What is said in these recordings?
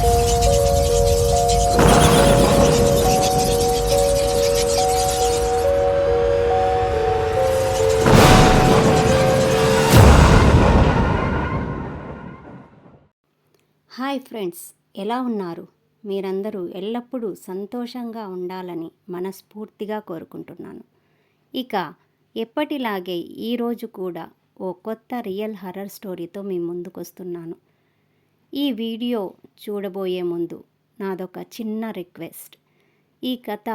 Hi friends, ఎలా ఉన్నారు? మీరందరూ ఎల్లప్పుడూ సంతోషంగా ఉండాలని మనస్ఫూర్తిగా కోరుకుంటున్నాను. ఇక ఎప్పటిలాగే ఈరోజు కూడా ఓ కొత్త రియల్ హర్రర్ స్టోరీతో మీ ముందుకొస్తున్నాను. ఈ వీడియో చూడబోయే ముందు నాదొక చిన్న రిక్వెస్ట్. ఈ కథ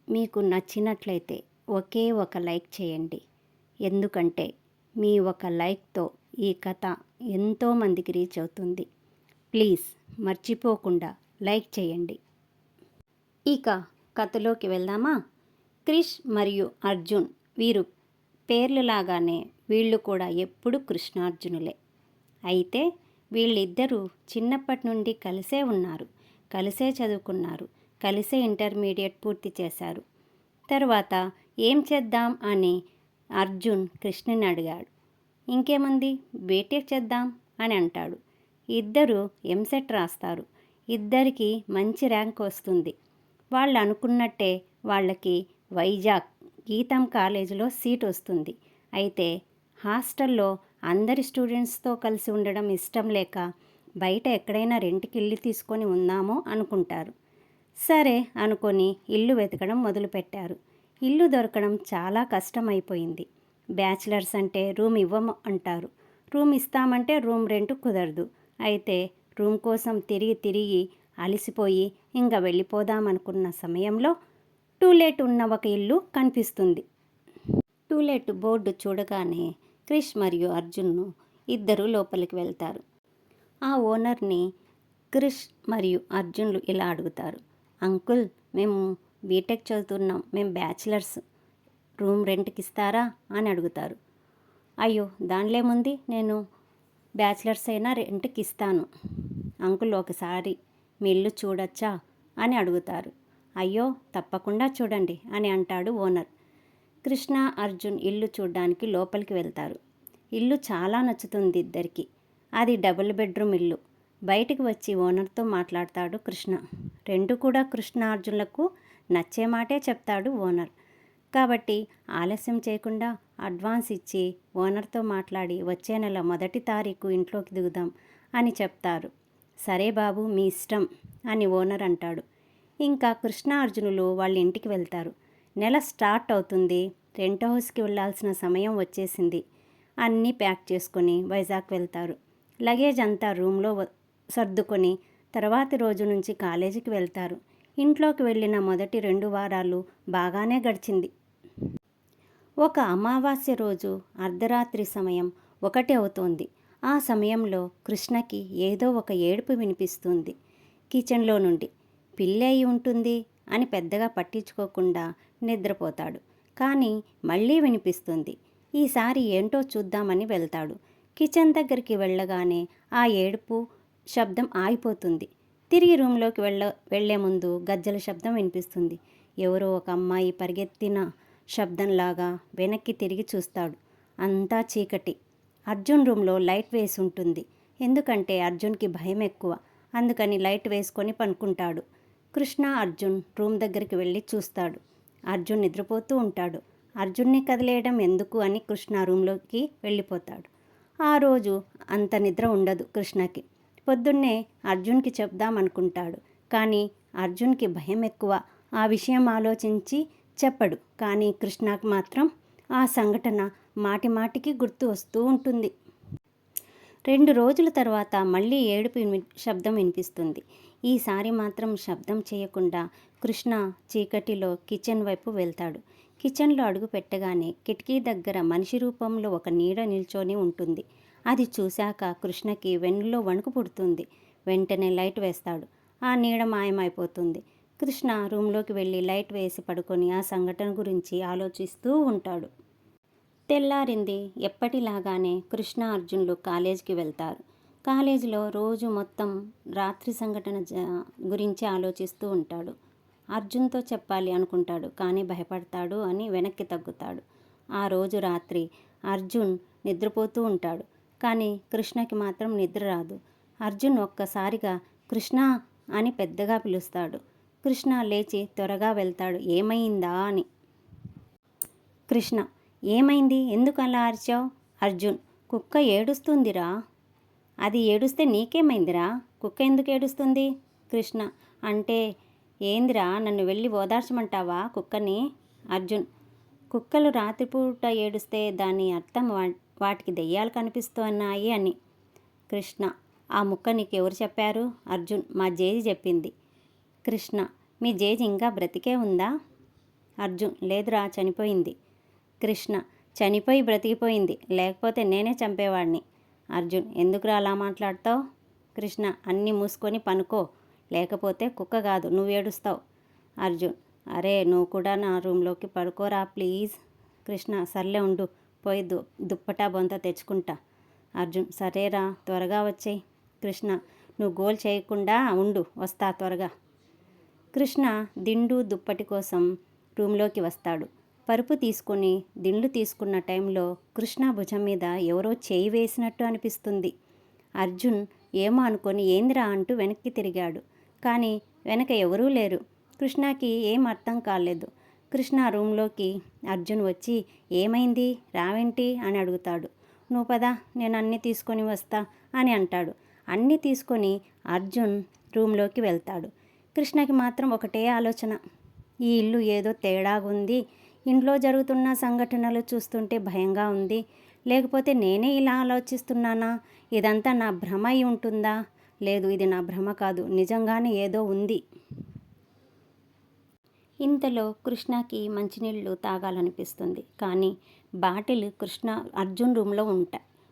మీకు నచ్చినట్లయితే ఒకే ఒక లైక్ చేయండి. ఎందుకంటే మీ ఒక లైక్తో ఈ కథ ఎంతోమందికి రీచ్ అవుతుంది. ప్లీజ్ మర్చిపోకుండా లైక్ చేయండి. ఇక కథలోకి వెళ్దామా? క్రిష్ మరియు అర్జున్ వీరు పేర్లులాగానే వీళ్ళు కూడా ఎప్పుడు కృష్ణార్జునులే. అయితే వీళ్ళిద్దరూ చిన్నప్పటి నుండి కలిసే ఉన్నారు, కలిసే చదువుకున్నారు, కలిసే ఇంటర్మీడియట్ పూర్తి చేశారు. తర్వాత ఏం చేద్దాం అని అర్జున్ కృష్ణని అడిగాడు. ఇంకేముంది, బీటెక్ చేద్దాం అని అంటాడు. ఇద్దరు ఎంసెట్ రాస్తారు. ఇద్దరికి మంచి ర్యాంక్ వస్తుంది. వాళ్ళు అనుకున్నట్టే వాళ్ళకి వైజాగ్ గీతం కాలేజీలో సీట్ వస్తుంది. అయితే హాస్టల్లో అందరి స్టూడెంట్స్తో కలిసి ఉండడం ఇష్టం లేక బయట ఎక్కడైనా రెంట్కి ఇల్లు తీసుకొని ఉందామో అనుకుంటారు. సరే అనుకొని ఇల్లు వెతకడం మొదలుపెట్టారు. ఇల్లు దొరకడం చాలా కష్టమైపోయింది. బ్యాచిలర్స్ అంటే రూమ్ ఇవ్వము అంటారు. రూమ్ ఇస్తామంటే రూమ్ రెంట్ కుదరదు. అయితే రూమ్ కోసం తిరిగి అలసిపోయి ఇంకా వెళ్ళిపోదామనుకున్న సమయంలో టూలెట్ ఉన్న ఒక ఇల్లు కనిపిస్తుంది. టూలెట్ బోర్డు చూడగానే క్రిష్ మరియు అర్జున్ను ఇద్దరు లోపలికి వెళ్తారు. ఆ ఓనర్ని క్రిష్ మరియు అర్జున్లు ఇలా అడుగుతారు. అంకుల్, మేము బీటెక్ చదువుతున్నాం, మేము బ్యాచిలర్స్, రూమ్ రెంట్కి ఇస్తారా అని అడుగుతారు. అయ్యో, దానిలేముంది, నేను బ్యాచిలర్స్ అయినా రెంట్కి ఇస్తాను అంకుల్, ఒకసారి మీ ఇల్లు చూడొచ్చా అని అడుగుతారు. అయ్యో, తప్పకుండా చూడండి అని అంటాడు ఓనర్. కృష్ణ అర్జున్ ఇల్లు చూడడానికి లోపలికి వెళ్తారు. ఇల్లు చాలా నచ్చుతుంది ఇద్దరికి. అది డబుల్ బెడ్రూమ్ ఇల్లు. బయటికి వచ్చి ఓనర్తో మాట్లాడతాడు కృష్ణ. రెండు కూడా కృష్ణ అర్జున్లకు నచ్చే మాటే చెప్తాడు ఓనర్. కాబట్టి ఆలస్యం చేయకుండా అడ్వాన్స్ ఇచ్చి ఓనర్తో మాట్లాడి వచ్చే నెల 1వ తారీఖు ఇంట్లోకి దిగుదాం అని చెప్తారు. సరే బాబు, మీ ఇష్టం అని ఓనర్ అంటాడు. ఇంకా కృష్ణ అర్జునులు వాళ్ళ ఇంటికి వెళ్తారు. నెల స్టార్ట్ అవుతుంది. రెంట్ హౌస్కి వెళ్ళాల్సిన సమయం వచ్చేసింది. అన్నీ ప్యాక్ చేసుకొని వైజాగ్ వెళ్తారు. లగేజ్ అంతా రూమ్లో సర్దుకొని తర్వాతి రోజు నుంచి కాలేజీకి వెళ్తారు. ఇంట్లోకి వెళ్ళిన మొదటి 2 వారాలు బాగానే గడిచింది. ఒక అమావాస్య రోజు అర్ధరాత్రి సమయం 1 అవుతోంది. ఆ సమయంలో కృష్ణకి ఏదో ఒక ఏడుపు వినిపిస్తుంది కిచెన్లో నుండి. పిల్లి అయి ఉంటుంది అని పెద్దగా పట్టించుకోకుండా నిద్రపోతాడు. కానీ మళ్ళీ వినిపిస్తుంది. ఈసారి ఏంటో చూద్దామని వెళ్తాడు. కిచెన్ దగ్గరికి వెళ్ళగానే ఆ ఏడుపు శబ్దం ఆగిపోతుంది. తిరిగి రూమ్లోకి వెళ్లే ముందు గజ్జల శబ్దం వినిపిస్తుంది. ఎవరో ఒక అమ్మాయి పరిగెత్తిన శబ్దంలాగా వెనక్కి తిరిగి చూస్తాడు. అంతా చీకటి. అర్జున్ రూమ్లో లైట్ వేసి ఉంటుంది. ఎందుకంటే అర్జున్కి భయం ఎక్కువ. అందుకని లైట్ వేసుకొని పనుకుంటాడు. కృష్ణ అర్జున్ రూమ్ దగ్గరికి వెళ్ళి చూస్తాడు. అర్జున్ నిద్రపోతూ ఉంటాడు. అర్జున్ని కదిలేయడం ఎందుకు అని కృష్ణ రూమ్లోకి వెళ్ళిపోతాడు. ఆ రోజు అంత నిద్ర ఉండదు కృష్ణకి. పొద్దున్నే అర్జున్కి చెప్దామనుకుంటాడు. కానీ అర్జున్కి భయం ఎక్కువ. ఆ విషయం ఆలోచించి చెప్పడు. కానీ కృష్ణకు మాత్రం ఆ సంఘటన మాటిమాటికి గుర్తు వస్తూ ఉంటుంది. 2 రోజుల తర్వాత మళ్ళీ ఏడుపు శబ్దం వినిపిస్తుంది. ఈసారి మాత్రం శబ్దం చేయకుండా కృష్ణ చీకటిలో కిచెన్ వైపు వెళ్తాడు. కిచెన్లో అడుగు పెట్టగానే కిటికీ దగ్గర మనిషి రూపంలో ఒక నీడ నిల్చొని ఉంటుంది. అది చూశాక కృష్ణకి వెన్నులో వణుకు పుడుతుంది. వెంటనే లైట్ వేస్తాడు. ఆ నీడ మాయమైపోతుంది. కృష్ణ రూమ్లోకి వెళ్ళి లైట్ వేసి పడుకొని ఆ సంఘటన గురించి ఆలోచిస్తూ ఉంటాడు. తెల్లారింది. ఎప్పటిలాగానే కృష్ణ అర్జున్లు కాలేజీకి వెళ్తారు. కాలేజీలో రోజు మొత్తం రాత్రి సంఘటన గురించి ఆలోచిస్తూ ఉంటాడు. అర్జున్తో చెప్పాలి అనుకుంటాడు. కానీ భయపడతాడు అని వెనక్కి తగ్గుతాడు. ఆ రోజు రాత్రి అర్జున్ నిద్రపోతూ ఉంటాడు. కానీ కృష్ణకి మాత్రం నిద్ర రాదు. అర్జున్ ఒక్కసారిగా కృష్ణ అని పెద్దగా పిలుస్తాడు. కృష్ణ లేచి త్వరగా వెళ్తాడు. ఏమైందా అని. కృష్ణ: ఏమైంది, ఎందుకు అలా అరిచావు? అర్జున్: కుక్క ఏడుస్తుందిరా. అది ఏడుస్తే నీకేమైందిరా? కుక్క ఎందుకు ఏడుస్తుంది? కృష్ణ: అంటే ఏందిరా, నన్ను వెళ్ళి ఓదార్చమంటావా కుక్కని? అర్జున్: కుక్కలు రాత్రిపూట ఏడుస్తే దాని అర్థం వాటికి దెయ్యాలు కనిపిస్తున్నాయి అని. కృష్ణ: ఆ ముక్క నీకు ఎవరు చెప్పారు? అర్జున్: మా జేజి చెప్పింది. కృష్ణ: మీ జేజి ఇంకా బ్రతికే ఉందా? అర్జున్: లేదురా, చనిపోయింది. కృష్ణ: చనిపోయి బ్రతికిపోయింది, లేకపోతే నేనే చంపేవాడిని. అర్జున్: ఎందుకురా అలా మాట్లాడతావు? కృష్ణ: అన్నీ మూసుకొని పనుకో, లేకపోతే కుక్క కాదు నువ్వు ఏడుస్తావు. అర్జున్: అరే నువ్వు కూడా నా రూమ్లోకి పడుకోరా ప్లీజ్. కృష్ణ: సర్లే ఉండు, పోయి దుప్పటా బొంత తెచ్చుకుంటా. అర్జున్: సరేరా, త్వరగా వచ్చేయి. కృష్ణ: నువ్వు గోల్ చేయకుండా ఉండు, వస్తా త్వరగా. కృష్ణ దిండు దుప్పటి కోసం రూమ్లోకి వస్తాడు. పరుపు తీసుకొని దిండు తీసుకున్న టైంలో కృష్ణ భుజం మీద ఎవరో చేయి వేసినట్టు అనిపిస్తుంది. అర్జున్ ఏమో అనుకొని ఏందిరా అంటూ వెనక్కి తిరిగాడు. కానీ వెనక ఎవరూ లేరు. కృష్ణకి ఏం అర్థం కాలేదు. కృష్ణ రూమ్లోకి అర్జున్ వచ్చి ఏమైంది, రావేంటి అని అడుగుతాడు. నువ్వు పద, నేను అన్నీ తీసుకొని వస్తా అని అంటాడు. అన్నీ తీసుకొని అర్జున్ రూమ్లోకి వెళ్తాడు. కృష్ణకి మాత్రం ఒకటే ఆలోచన. ఈ ఇల్లు ఏదో తేడాగుంది. ఇంట్లో జరుగుతున్న సంఘటనలు చూస్తుంటే భయంగా ఉంది. లేకపోతే నేనే ఇలా ఆలోచిస్తున్నానా? ఇదంతా నా భ్రమ అయి ఉంటుందా? లేదు, ఇది నా భ్రమ కాదు, నిజంగానే ఏదో ఉంది. ఇంతలో కృష్ణకి మంచినీళ్ళు తాగాలనిపిస్తుంది. కానీ బాటిల్ అర్జున్ రూమ్లో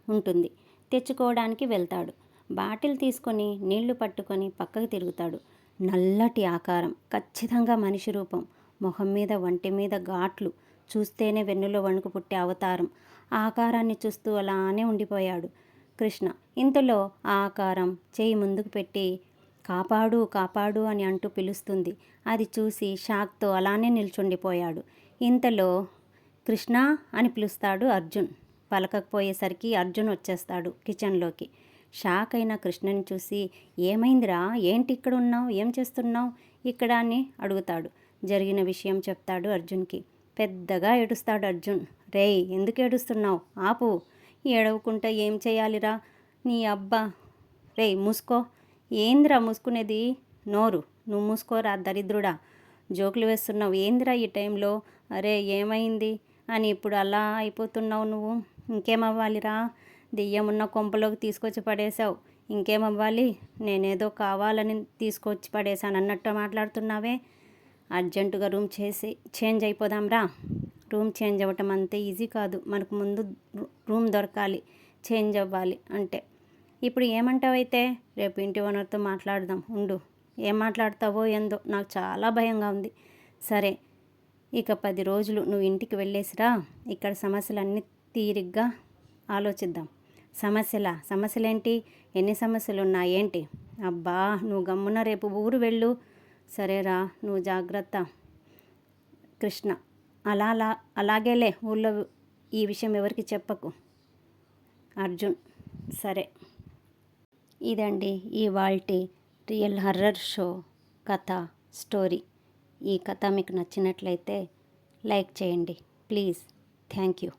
ఉంటుంది. తెచ్చుకోవడానికి వెళ్తాడు. బాటిల్ తీసుకొని నీళ్లు పట్టుకొని పక్కకి తిరుగుతాడు. నల్లటి ఆకారం, ఖచ్చితంగా మనిషి రూపం, మొహం మీద వంటి మీద ఘాట్లు, చూస్తేనే వెన్నులో వణుకు పుట్టే అవతారం. ఆ ఆకారాన్ని చూస్తూ అలానే ఉండిపోయాడు కృష్ణ. ఇంతలో ఆ ఆకారం చేయి ముందుకు పెట్టి కాపాడు కాపాడు అని అంటూ పిలుస్తుంది. అది చూసి షాక్తో అలానే నిల్చుండిపోయాడు. ఇంతలో కృష్ణ అని పిలుస్తాడు అర్జున్. పలకకపోయేసరికి అర్జున్ వచ్చేస్తాడు కిచెన్లోకి. షాక్ అయిన కృష్ణని చూసి ఏమైందిరా, ఏంటి ఇక్కడ ఉన్నావు, ఏం చేస్తున్నావు ఇక్కడ అని అడుగుతాడు. జరిగిన విషయం చెప్తాడు అర్జున్కి. పెద్దగా ఏడుస్తాడు అర్జున్. రేయ్, ఎందుకు ఏడుస్తున్నావు? ఆపు. ఏడవకుంటా ఏం చేయాలిరా నీ అబ్బా. రేయ్ మూసుకో. ఏందిరా మూసుకునేది? నోరు నువ్వు మూసుకోరా దరిద్రుడా. జోకులు వేస్తున్నావు ఏందిరా ఈ టైంలో? అరే ఏమైంది అని ఇప్పుడు అలా అయిపోతున్నావు నువ్వు? ఇంకేమవ్వాలిరా? దెయ్యమున్న కొంపలోకి తీసుకొచ్చి పడేశావు, ఇంకేమవ్వాలి? నేనేదో కావాలని తీసుకొచ్చి పడేశాను అన్నట్టు మాట్లాడుతున్నావే. అర్జెంటుగా చేంజ్ అయిపోదాంరా. రూమ్ చేంజ్ అవ్వటం అంతే ఈజీ కాదు. మనకు ముందు రూమ్ దొరకాలి, చేంజ్ అవ్వాలి అంటే. ఇప్పుడు ఏమంటావైతే? రేపు ఇంటి ఓనర్తో మాట్లాడదాం ఉండు. ఏం మాట్లాడతావో ఏందో, నాకు చాలా భయంగా ఉంది. సరే, ఇక 10 రోజులు నువ్వు ఇంటికి వెళ్ళేసిరా. ఇక్కడ సమస్యలన్నీ తీరిగ్గా ఆలోచిద్దాం. సమస్యలేంటి? ఎన్ని సమస్యలు ఉన్నాయేంటి? అబ్బా నువ్వు గమ్మున రేపు ఊరు వెళ్ళు. సరేరా, నువ్వు జాగ్రత్త. కృష్ణ: అలాగేలే, ఊళ్ళో ఈ విషయం ఎవరికి చెప్పకు. అర్జున్: సరే. ఇదండి ఇవాల్టి రియల్ హర్రర్ షో కథ స్టోరీ. ఈ కథ మీకు నచ్చినట్లయితే లైక్ చేయండి ప్లీజ్. Thank you.